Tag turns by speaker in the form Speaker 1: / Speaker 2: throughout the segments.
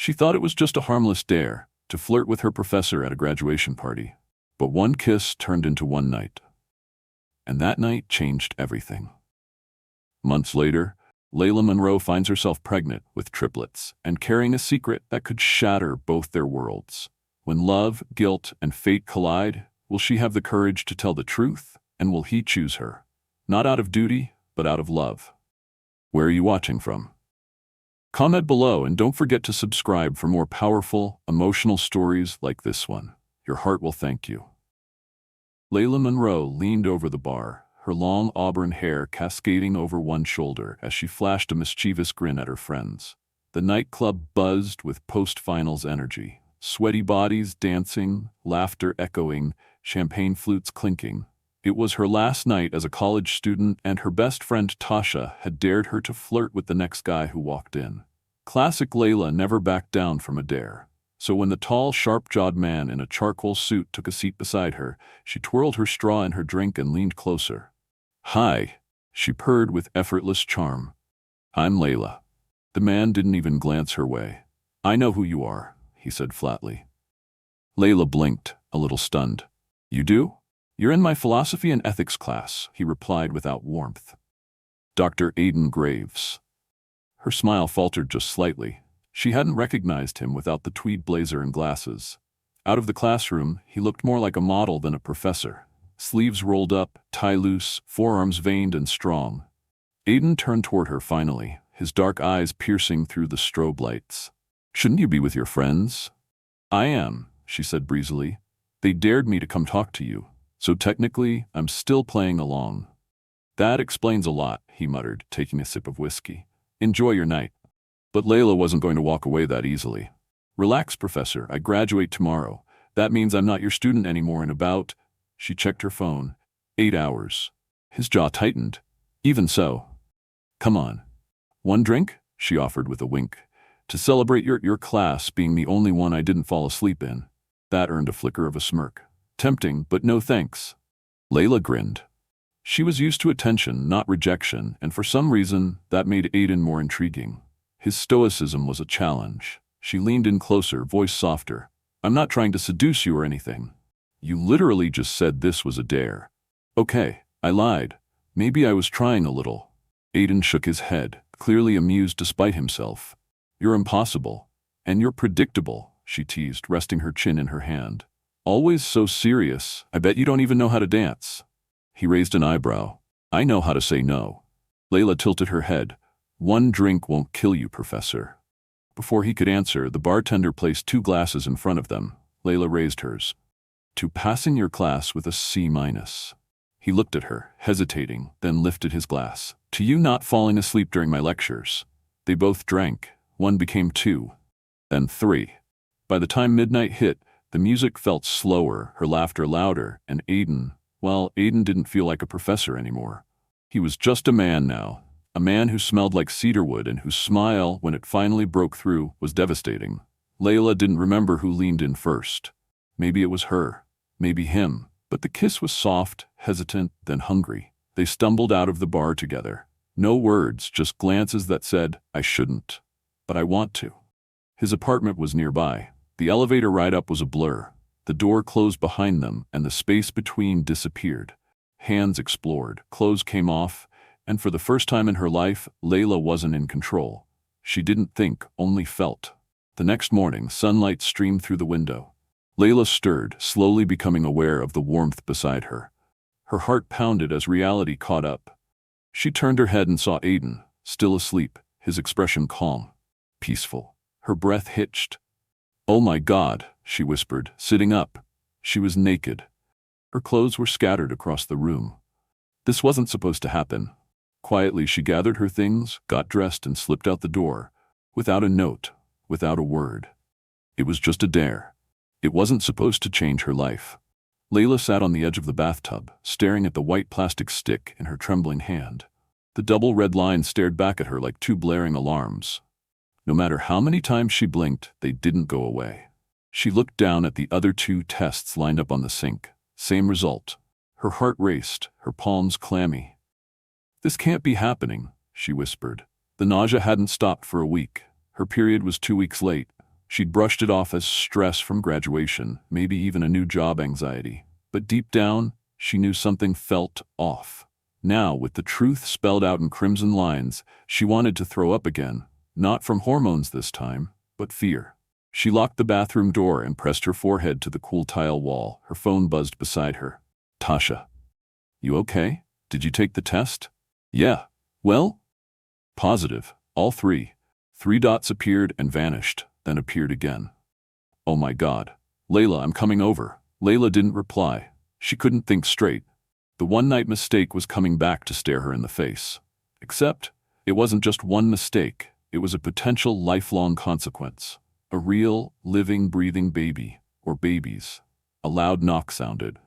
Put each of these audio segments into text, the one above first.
Speaker 1: She thought it was just a harmless dare to flirt with her professor at a graduation party. But one kiss turned into one night. And that night changed everything. Months later, Layla Monroe finds herself pregnant with triplets and carrying a secret that could shatter both their worlds. When love, guilt, and fate collide, will she have the courage to tell the truth, and will he choose her? Not out of duty, but out of love. Where are you watching from? Comment below and don't forget to subscribe for more powerful, emotional stories like this one. Your heart will thank you. Layla Monroe leaned over the bar, her long auburn hair cascading over one shoulder as she flashed a mischievous grin at her friends. The nightclub buzzed with post-finals energy. Sweaty bodies dancing, laughter echoing, champagne flutes clinking. It was her last night as a college student, and her best friend Tasha had dared her to flirt with the next guy who walked in. Classic Layla never backed down from a dare. So when the tall, sharp-jawed man in a charcoal suit took a seat beside her, she twirled her straw in her drink and leaned closer. "Hi," she purred with effortless charm. "I'm Layla." The man didn't even glance her way. "I know who you are," he said flatly. Layla blinked, a little stunned. "You do? You're in my philosophy and ethics class," he replied without warmth. "Dr. Aiden Graves." Her smile faltered just slightly. She hadn't recognized him without the tweed blazer and glasses. Out of the classroom, he looked more like a model than a professor. Sleeves rolled up, tie loose, forearms veined and strong. Aiden turned toward her finally, his dark eyes piercing through the strobe lights. "Shouldn't you be with your friends?" "I am," she said breezily. "They dared me to come talk to you, so technically I'm still playing along." "That explains a lot," he muttered, taking a sip of whiskey. "Enjoy your night." But Layla wasn't going to walk away that easily. "Relax, Professor, I graduate tomorrow. That means I'm not your student anymore in about—" She checked her phone. 8 hours. His jaw tightened. "Even so." "Come on." "One drink?" she offered with a wink. "To celebrate your class being the only one I didn't fall asleep in." That earned a flicker of a smirk. "Tempting, but no thanks." Layla grinned. She was used to attention, not rejection, and for some reason, that made Aiden more intriguing. His stoicism was a challenge. She leaned in closer, voice softer. "I'm not trying to seduce you or anything. You literally just said this was a dare." "Okay, I lied. Maybe I was trying a little." Aiden shook his head, clearly amused despite himself. "You're impossible. And you're predictable," she teased, resting her chin in her hand. "Always so serious. I bet you don't even know how to dance." He raised an eyebrow. "I know how to say no." Layla tilted her head. "One drink won't kill you, Professor." Before he could answer, the bartender placed 2 glasses in front of them. Layla raised hers. "To passing your class with a C-." He looked at her, hesitating, then lifted his glass. "To you not falling asleep during my lectures." They both drank. 1 became 2. Then 3. By the time midnight hit, the music felt slower, her laughter louder, and Aiden didn't feel like a professor anymore. He was just a man now. A man who smelled like cedarwood and whose smile, when it finally broke through, was devastating. Layla didn't remember who leaned in first. Maybe it was her. Maybe him. But the kiss was soft, hesitant, then hungry. They stumbled out of the bar together. No words, just glances that said, "I shouldn't. But I want to." His apartment was nearby. The elevator ride up was a blur. The door closed behind them, and the space between disappeared. Hands explored, clothes came off, and for the first time in her life, Layla wasn't in control. She didn't think, only felt. The next morning, sunlight streamed through the window. Layla stirred, slowly becoming aware of the warmth beside her. Her heart pounded as reality caught up. She turned her head and saw Aiden, still asleep, his expression calm, peaceful. Her breath hitched. "Oh my God," she whispered, sitting up. She was naked. Her clothes were scattered across the room. This wasn't supposed to happen. Quietly, she gathered her things, got dressed, and slipped out the door, without a note, without a word. It was just a dare. It wasn't supposed to change her life. Layla sat on the edge of the bathtub, staring at the white plastic stick in her trembling hand. The double red lines stared back at her like 2 blaring alarms. No matter how many times she blinked, they didn't go away. She looked down at the other 2 tests lined up on the sink. Same result. Her heart raced, her palms clammy. "This can't be happening," she whispered. The nausea hadn't stopped for a week. Her period was 2 weeks late. She'd brushed it off as stress from graduation, maybe even a new job anxiety. But deep down, she knew something felt off. Now, with the truth spelled out in crimson lines, she wanted to throw up again. Not from hormones this time, but fear. She locked the bathroom door and pressed her forehead to the cool tile wall. Her phone buzzed beside her. Tasha. You okay? Did you take the test? Yeah. Well? Positive. All three. 3 dots appeared and vanished, then appeared again. Oh my God. Layla, I'm coming over. Layla didn't reply. She couldn't think straight. The one-night mistake was coming back to stare her in the face. Except, it wasn't just one mistake. It was a potential lifelong consequence. A real, living, breathing baby, or babies. A loud knock sounded.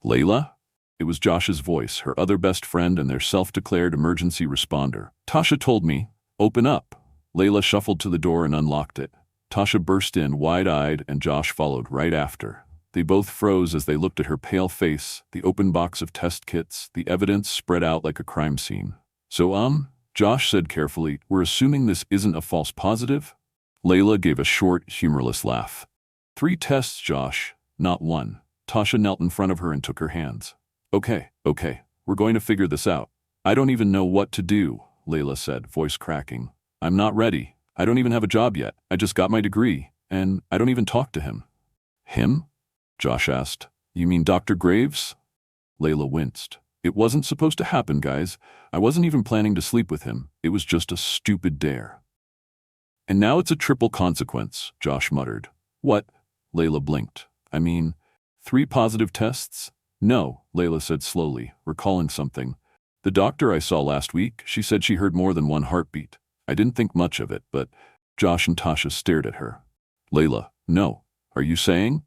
Speaker 1: Layla? It was Josh's voice, her other best friend and their self-declared emergency responder. Tasha told me, open up. Layla shuffled to the door and unlocked it. Tasha burst in, wide-eyed, and Josh followed right after. They both froze as they looked at her pale face, the open box of test kits, the evidence spread out like a crime scene. So, Josh said carefully, we're assuming this isn't a false positive? Layla gave a short, humorless laugh. 3 tests, Josh, not 1. Tasha knelt in front of her and took her hands. Okay, we're going to figure this out. I don't even know what to do, Layla said, voice cracking. I'm not ready. I don't even have a job yet. I just got my degree, and I don't even talk to him. Him? Josh asked. You mean Dr. Graves? Layla winced. It wasn't supposed to happen, guys. I wasn't even planning to sleep with him. It was just a stupid dare. And now it's a triple consequence, Josh muttered. What? Layla blinked. I mean, 3 positive tests? No, Layla said slowly, recalling something. The doctor I saw last week, she said she heard more than 1 heartbeat. I didn't think much of it, but Josh and Tasha stared at her. Layla, no. Are you saying?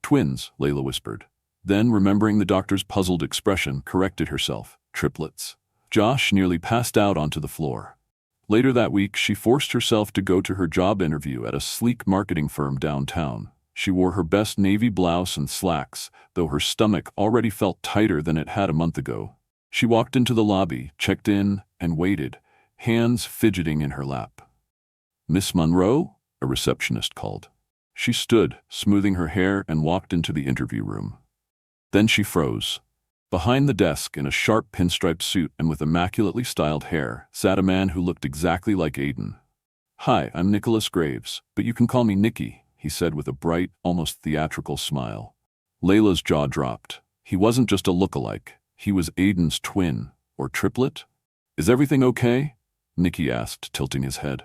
Speaker 1: Twins, Layla whispered. Then, remembering the doctor's puzzled expression, corrected herself. Triplets. Josh nearly passed out onto the floor. Later that week, she forced herself to go to her job interview at a sleek marketing firm downtown. She wore her best navy blouse and slacks, though her stomach already felt tighter than it had a month ago. She walked into the lobby, checked in, and waited, hands fidgeting in her lap. Miss Monroe? A receptionist called. She stood, smoothing her hair, and walked into the interview room. Then she froze. Behind the desk, in a sharp pinstripe suit and with immaculately styled hair, sat a man who looked exactly like Aiden. Hi, I'm Nicholas Graves, but you can call me Nicky, he said with a bright, almost theatrical smile. Layla's jaw dropped. He wasn't just a look-alike. He was Aiden's twin, or triplet? Is everything okay? Nicky asked, tilting his head.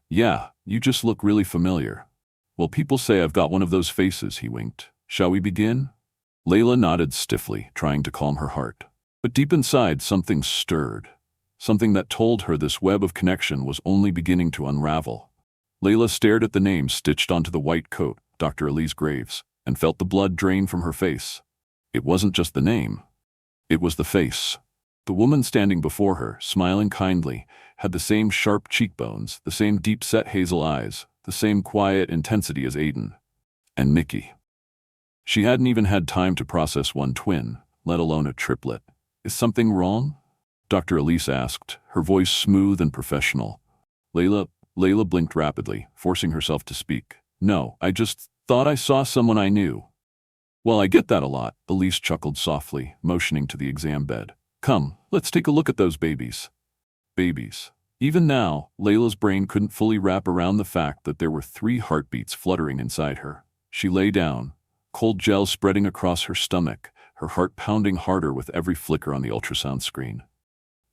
Speaker 1: Yeah, you just look really familiar. Well, people say I've got one of those faces, he winked. Shall we begin? Layla nodded stiffly, trying to calm her heart. But deep inside, something stirred. Something that told her this web of connection was only beginning to unravel. Layla stared at the name stitched onto the white coat, Dr. Elise Graves, and felt the blood drain from her face. It wasn't just the name. It was the face. The woman standing before her, smiling kindly, had the same sharp cheekbones, the same deep-set hazel eyes, the same quiet intensity as Aiden. And Nicky. She hadn't even had time to process one twin, let alone a triplet. Is something wrong? Dr. Elise asked, her voice smooth and professional. Layla blinked rapidly, forcing herself to speak. No, I just thought I saw someone I knew. Well, I get that a lot, Elise chuckled softly, motioning to the exam bed. Come, let's take a look at those babies. Babies. Even now, Layla's brain couldn't fully wrap around the fact that there were 3 heartbeats fluttering inside her. She lay down, cold gel spreading across her stomach, her heart pounding harder with every flicker on the ultrasound screen.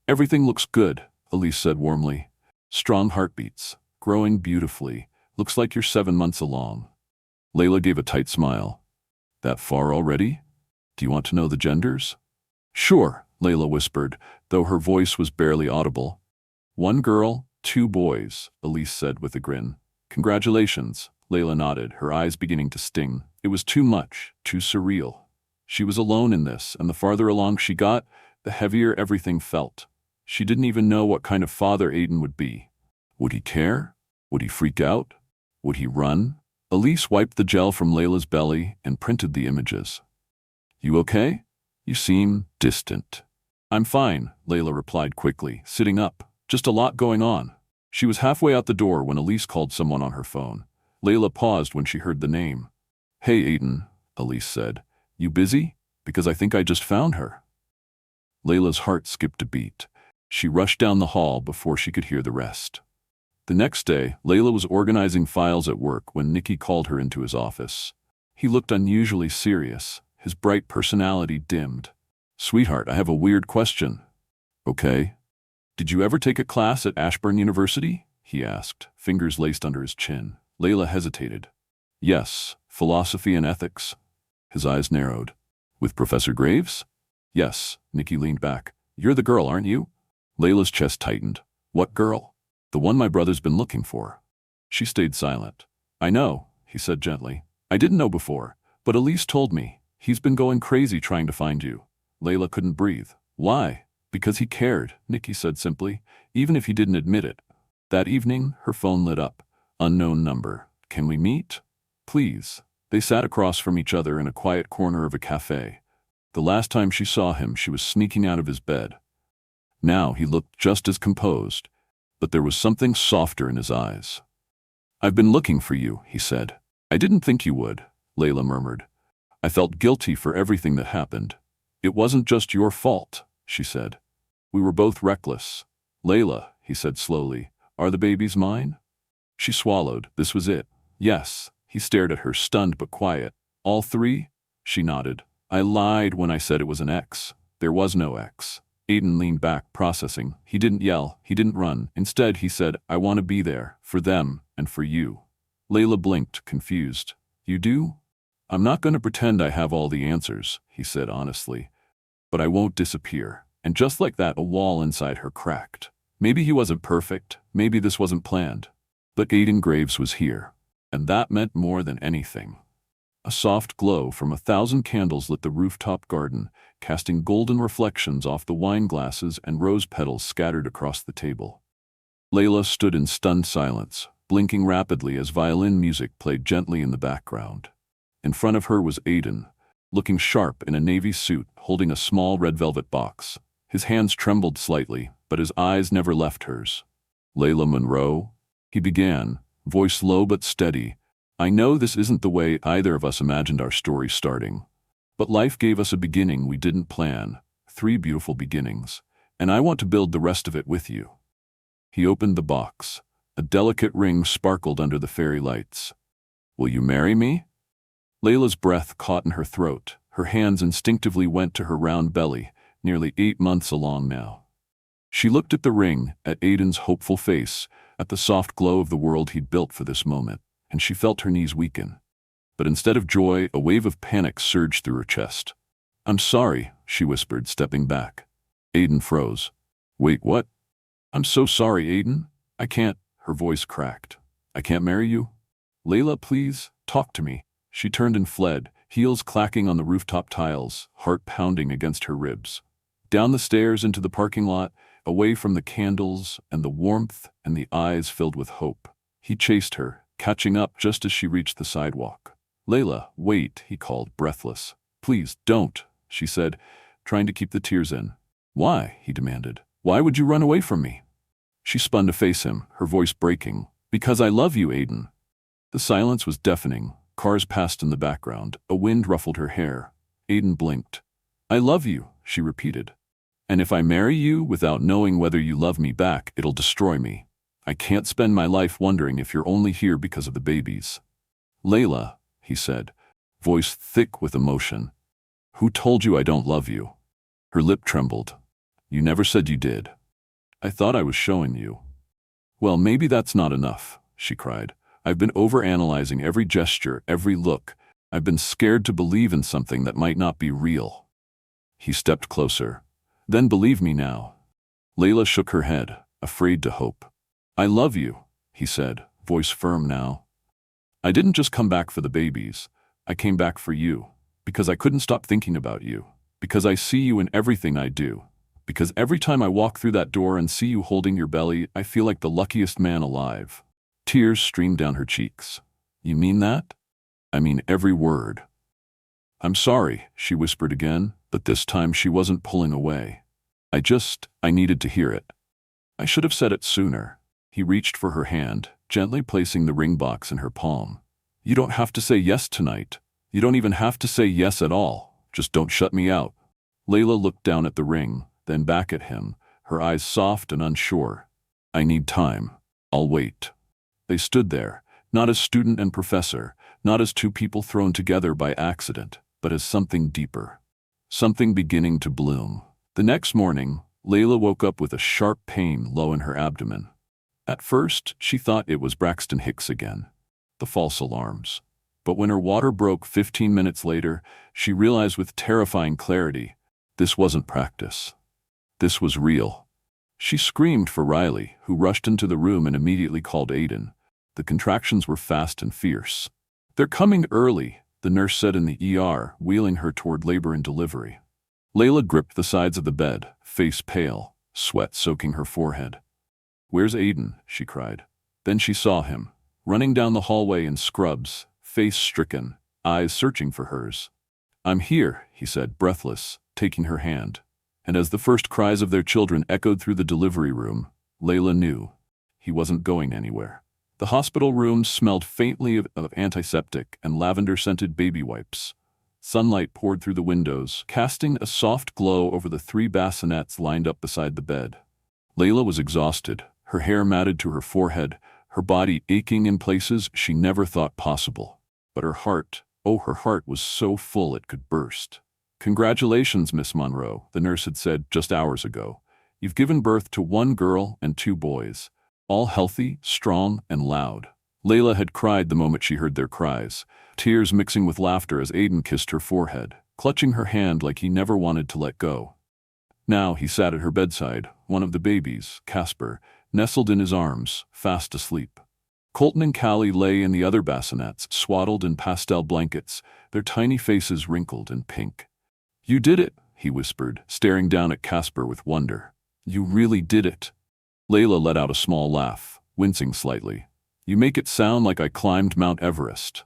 Speaker 1: Everything looks good, Elise said warmly. Strong heartbeats, growing beautifully. Looks like you're 7 months along. Layla gave a tight smile. That far already? Do you want to know the genders? Sure, Layla whispered, though her voice was barely audible. 1 girl, 2 boys, Elise said with a grin. Congratulations, Layla nodded, her eyes beginning to sting. It was too much, too surreal. She was alone in this, and the farther along she got, the heavier everything felt. She didn't even know what kind of father Aiden would be. Would he care? Would he freak out? Would he run? Elise wiped the gel from Layla's belly and printed the images. You okay? You seem distant. I'm fine, Layla replied quickly, sitting up. Just a lot going on. She was halfway out the door when Elise called someone on her phone. Layla paused when she heard the name. "Hey, Aiden," Elise said. "You busy? Because I think I just found her." Layla's heart skipped a beat. She rushed down the hall before she could hear the rest. The next day, Layla was organizing files at work when Nicky called her into his office. He looked unusually serious, his bright personality dimmed. "Sweetheart, I have a weird question." "Okay." "Did you ever take a class at Ashburn University?" he asked, fingers laced under his chin. Layla hesitated. "Yes, philosophy and ethics." His eyes narrowed. "With Professor Graves?" "Yes." Nicky leaned back. "You're the girl, aren't you?" Layla's chest tightened. "What girl?" "The one my brother's been looking for." She stayed silent. "I know," he said gently. "I didn't know before, but Elise told me. He's been going crazy trying to find you." Layla couldn't breathe. "Why?" "Because he cared," Nicky said simply, even if he didn't admit it. That evening, her phone lit up. Unknown number. "Can we meet?" "Please." They sat across from each other in a quiet corner of a cafe. The last time she saw him, she was sneaking out of his bed. Now he looked just as composed, but there was something softer in his eyes. "I've been looking for you," he said. "I didn't think you would," Layla murmured. "I felt guilty for everything that happened." "It wasn't just your fault," she said. "We were both reckless." "Layla," he said slowly, "are the babies mine?" She swallowed. This was it. "Yes." He stared at her, stunned but quiet. "All three?" She nodded. "I lied when I said it was an X. There was no X." Aiden leaned back, processing. He didn't yell. He didn't run. Instead, he said, "I want to be there, for them, and for you." Layla blinked, confused. "You do?" "I'm not going to pretend I have all the answers," he said honestly. "But I won't disappear." And just like that, a wall inside her cracked. Maybe he wasn't perfect. Maybe this wasn't planned. But Aiden Graves was here. And that meant more than anything. A soft glow from 1,000 candles lit the rooftop garden, casting golden reflections off the wine glasses and rose petals scattered across the table. Layla stood in stunned silence, blinking rapidly as violin music played gently in the background. In front of her was Aiden, looking sharp in a navy suit, holding a small red velvet box. His hands trembled slightly, but his eyes never left hers. "Layla Monroe?" he began, voice low but steady. "I know this isn't the way either of us imagined our story starting. But life gave us a beginning we didn't plan, 3 beautiful beginnings, and I want to build the rest of it with you." He opened the box. A delicate ring sparkled under the fairy lights. "Will you marry me?" Layla's breath caught in her throat. Her hands instinctively went to her round belly, nearly 8 months along now. She looked at the ring, at Aiden's hopeful face, at the soft glow of the world he'd built for this moment, and she felt her knees weaken. But instead of joy, a wave of panic surged through her chest. "I'm sorry," she whispered, stepping back. Aiden froze. "Wait, what?" "I'm so sorry, Aiden. I can't," her voice cracked. "I can't marry you?" "Layla, please, talk to me." She turned and fled, heels clacking on the rooftop tiles, heart pounding against her ribs. Down the stairs into the parking lot, away from the candles and the warmth and the eyes filled with hope. He chased her, catching up just as she reached the sidewalk. "Layla, wait," he called, breathless. "Please, don't," she said, trying to keep the tears in. "Why?" he demanded. "Why would you run away from me?" She spun to face him, her voice breaking. "Because I love you, Aiden." The silence was deafening. Cars passed in the background. A wind ruffled her hair. Aiden blinked. "I love you," she repeated. "And if I marry you without knowing whether you love me back, it'll destroy me. I can't spend my life wondering if you're only here because of the babies." "Layla," he said, voice thick with emotion. "Who told you I don't love you?" Her lip trembled. "You never said you did." "I thought I was showing you." "Well, maybe that's not enough," she cried. "I've been overanalyzing every gesture, every look. I've been scared to believe in something that might not be real." He stepped closer. "Then believe me now." Layla shook her head, afraid to hope. "I love you," he said, voice firm now. "I didn't just come back for the babies. I came back for you, because I couldn't stop thinking about you, because I see you in everything I do, because every time I walk through that door and see you holding your belly, I feel like the luckiest man alive." Tears streamed down her cheeks. "You mean that?" "I mean every word." "I'm sorry," she whispered again, but this time she wasn't pulling away. I needed to hear it. I should have said it sooner." He reached for her hand, gently placing the ring box in her palm. "You don't have to say yes tonight. You don't even have to say yes at all. Just don't shut me out." Layla looked down at the ring, then back at him, her eyes soft and unsure. "I need time. I'll wait." They stood there, not as student and professor, not as two people thrown together by accident, but as something deeper. Something beginning to bloom. The next morning, Layla woke up with a sharp pain low in her abdomen. At first, she thought it was Braxton Hicks again. The false alarms. But when her water broke 15 minutes later, she realized with terrifying clarity, this wasn't practice. This was real. She screamed for Riley, who rushed into the room and immediately called Aiden. The contractions were fast and fierce. "They're coming early," the nurse said in the ER, wheeling her toward labor and delivery. Layla gripped the sides of the bed, face pale, sweat soaking her forehead. "Where's Aiden?" she cried. Then she saw him, running down the hallway in scrubs, face stricken, eyes searching for hers. "I'm here," he said, breathless, taking her hand. And as the first cries of their children echoed through the delivery room, Layla knew he wasn't going anywhere. The hospital rooms smelled faintly of antiseptic and lavender-scented baby wipes. Sunlight poured through the windows, casting a soft glow over the 3 bassinets lined up beside the bed. Layla was exhausted, her hair matted to her forehead, her body aching in places she never thought possible. But her heart, her heart was so full it could burst. "Congratulations, Miss Monroe," the nurse had said just hours ago. "You've given birth to 1 girl and 2 boys. All healthy, strong, and loud." Layla had cried the moment she heard their cries, tears mixing with laughter as Aiden kissed her forehead, clutching her hand like he never wanted to let go. Now he sat at her bedside, one of the babies, Casper, nestled in his arms, fast asleep. Colton and Callie lay in the other bassinets, swaddled in pastel blankets, their tiny faces wrinkled and pink. "You did it," he whispered, staring down at Casper with wonder. "You really did it." Layla let out a small laugh, wincing slightly. "You make it sound like I climbed Mount Everest."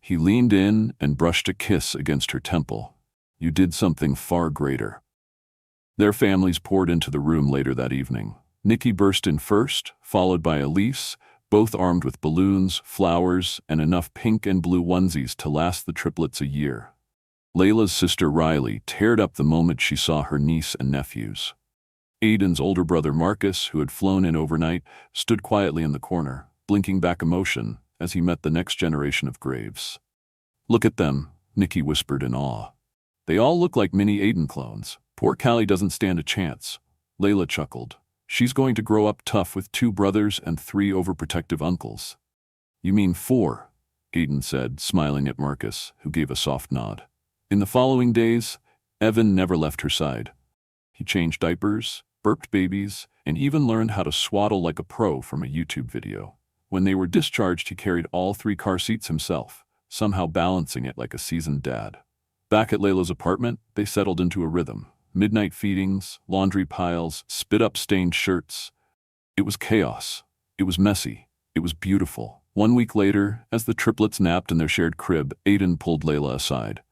Speaker 1: He leaned in and brushed a kiss against her temple. "You did something far greater." Their families poured into the room later that evening. Nikki burst in first, followed by Elise, both armed with balloons, flowers, and enough pink and blue onesies to last the triplets a year. Layla's sister Riley teared up the moment she saw her niece and nephews. Aiden's older brother Marcus, who had flown in overnight, stood quietly in the corner, blinking back emotion as he met the next generation of Graves. "Look at them," Nikki whispered in awe. "They all look like mini Aiden clones. Poor Callie doesn't stand a chance." Layla chuckled. "She's going to grow up tough with 2 brothers and 3 overprotective uncles." "You mean 4, Aiden said, smiling at Marcus, who gave a soft nod. In the following days, Evan never left her side. He changed diapers, burped babies, and even learned how to swaddle like a pro from a YouTube video. When they were discharged, he carried all 3 car seats himself, somehow balancing it like a seasoned dad. Back at Layla's apartment, they settled into a rhythm. Midnight feedings, laundry piles, spit-up stained shirts. It was chaos. It was messy. It was beautiful. 1 week later, as the triplets napped in their shared crib, Aiden pulled Layla aside.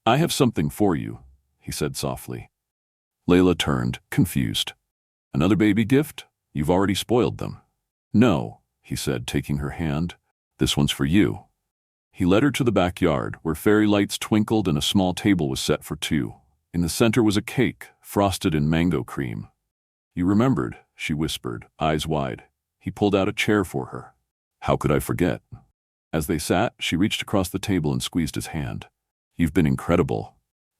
Speaker 1: "I have something for you," he said softly. Layla turned, confused. "Another baby gift? You've already spoiled them." "No," he said, taking her hand. "This one's for you." He led her to the backyard, where fairy lights twinkled and a small table was set for 2. In the center was a cake, frosted in mango cream. "You remembered," she whispered, eyes wide. He pulled out a chair for her. "How could I forget?" As they sat, she reached across the table and squeezed his hand. "You've been incredible.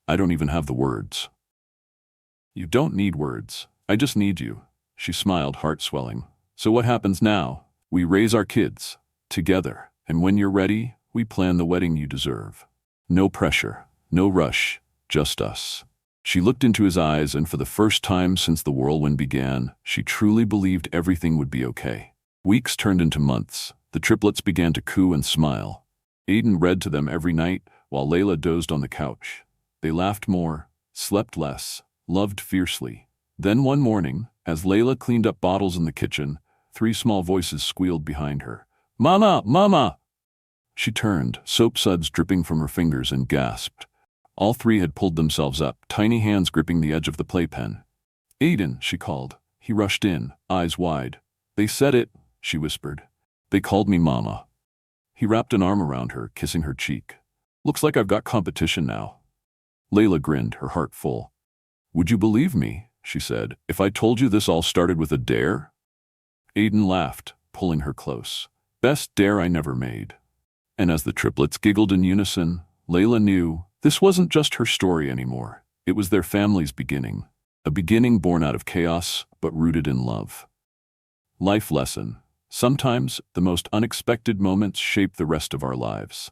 Speaker 1: I don't even have the words." "You don't need words. I just need you." She smiled, heart swelling. "So what happens now? We raise our kids. Together. And when you're ready, we plan the wedding you deserve. No pressure. No rush. Just us." She looked into his eyes, and for the first time since the whirlwind began, she truly believed everything would be okay. Weeks turned into months. The triplets began to coo and smile. Aiden read to them every night, while Layla dozed on the couch. They laughed more, slept less, loved fiercely. Then one morning, as Layla cleaned up bottles in the kitchen, 3 small voices squealed behind her. "Mama! Mama!" She turned, soap suds dripping from her fingers, and gasped. All 3 had pulled themselves up, tiny hands gripping the edge of the playpen. "Aiden," she called. He rushed in, eyes wide. "They said it," she whispered. They called me Mama. He wrapped an arm around her, kissing her cheek. Looks like I've got competition now. Layla grinned, her heart full. Would you believe me, she said, if I told you this all started with a dare? Aiden laughed, pulling her close. Best dare I never made. And as the triplets giggled in unison, Layla knew this wasn't just her story anymore. It was their family's beginning. A beginning born out of chaos, but rooted in love. Life lesson. Sometimes the most unexpected moments shape the rest of our lives.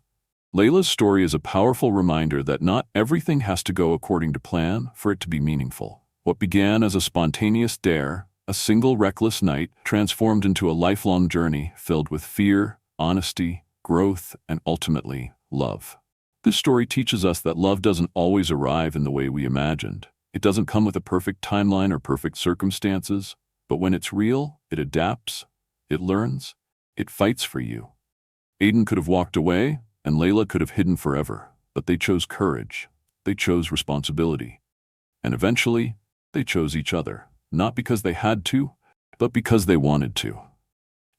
Speaker 1: Layla's story is a powerful reminder that not everything has to go according to plan for it to be meaningful. What began as a spontaneous dare, a single reckless night, transformed into a lifelong journey filled with fear, honesty, growth, and ultimately, love. This story teaches us that love doesn't always arrive in the way we imagined. It doesn't come with a perfect timeline or perfect circumstances, but when it's real, it adapts, it learns, it fights for you. Aiden could have walked away, and Layla could have hidden forever, but they chose courage. They chose responsibility. And eventually, they chose each other, not because they had to, but because they wanted to.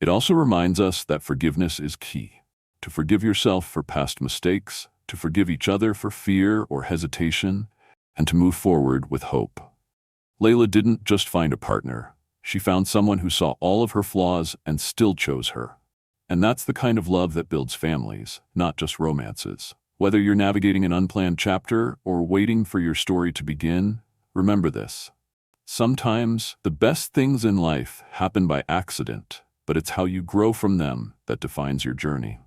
Speaker 1: It also reminds us that forgiveness is key. To forgive yourself for past mistakes, to forgive each other for fear or hesitation, and to move forward with hope. Layla didn't just find a partner. She found someone who saw all of her flaws and still chose her. And that's the kind of love that builds families, not just romances. Whether you're navigating an unplanned chapter or waiting for your story to begin, remember this. Sometimes the best things in life happen by accident, but it's how you grow from them that defines your journey.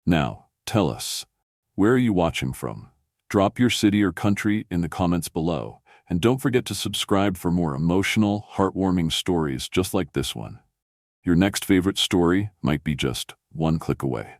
Speaker 1: Now, tell us, where are you watching from? Drop your city or country in the comments below, and don't forget to subscribe for more emotional, heartwarming stories just like this one. Your next favorite story might be just one click away.